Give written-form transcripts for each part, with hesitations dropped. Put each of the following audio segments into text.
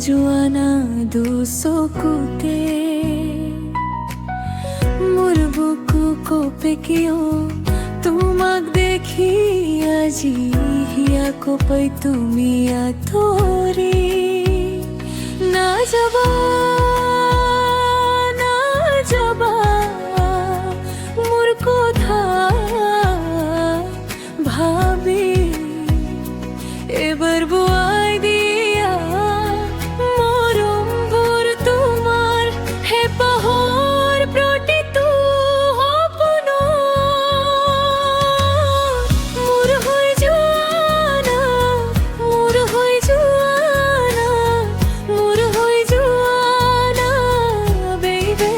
জোৱানা দুচকুতে মোৰ বুকু কঁপে কিয় তোমাক দেখি আজি হিয়া কঁপাই তুমি আঁতৰি নাযাবা নাযাবা মোৰ কথা ভাবি এবাৰ বুৱাই দিয়া মৰমবোৰ তোমাৰ হেঁপাহৰ প্ৰতিটো সপোন মোৰ হৈ যোৱা না মোৰ হৈ যোৱা না মোৰ হৈ যোৱা না বেবি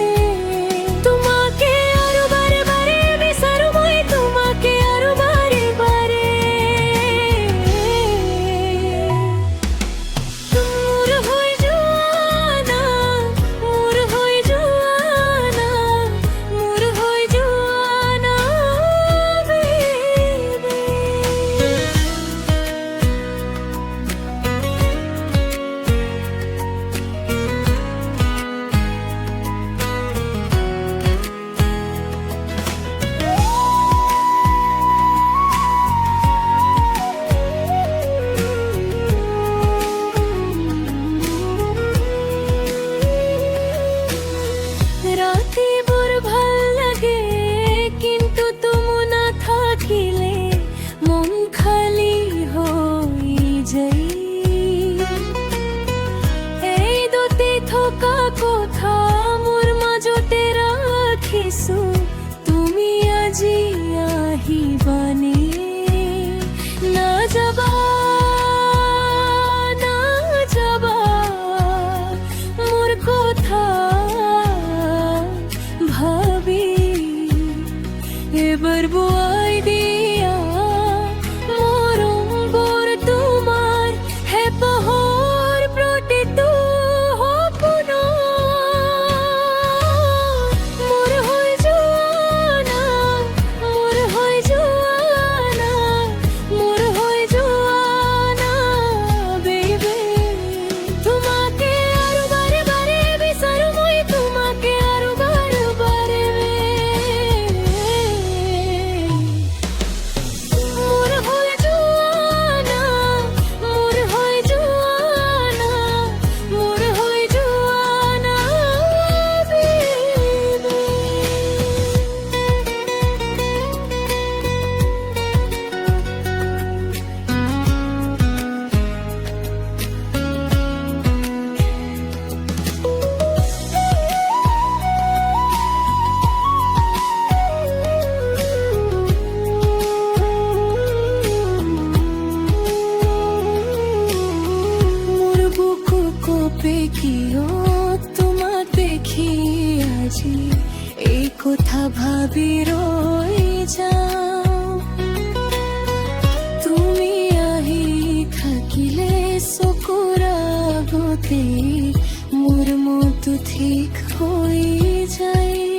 তোমাকে আৰু বাৰে বাৰে বিচাৰো মই তোমাকে আৰু বাৰে বাৰে মোৰ হৈ যোৱা না মোৰ হৈ যোৱা না মোৰ হৈ যোৱা না বেবি ৰাতিবোৰ ভাল লাগে কিন্তু তুমি নাথাকিলে মন খালী হৈ যায় এই দুটি থকা কথা মোৰ মাজতে ৰাখিছো তুমি আজি আহিবানে নাযাবা নাযাবা মোৰ কথা ভাবি এবাৰ বুৱাই দিয়া মৰমবোৰ তোমাৰ হেঁপাহৰ প্ৰতিটো সপোন মোৰ হৈ যোৱা না মোৰ হৈ যোৱা না মোৰ হৈ যোৱা না বেবি তোমাকে আৰু বাৰে বাৰে বিচাৰো মই তোমাকে আৰু বাৰে বাৰে মোৰ হৈ যোৱা না মোৰ হৈ যোৱা না মোৰ হৈ যোৱা না বেবি মোৰ বুকু কঁপে কিয় তোমাক দেখি আজি এই কথা ভাবি ৰৈ যাওঁ তুমি আহি থাকিলে চকুৰ আগতে মোৰ মনটো ঠিক হৈ যায়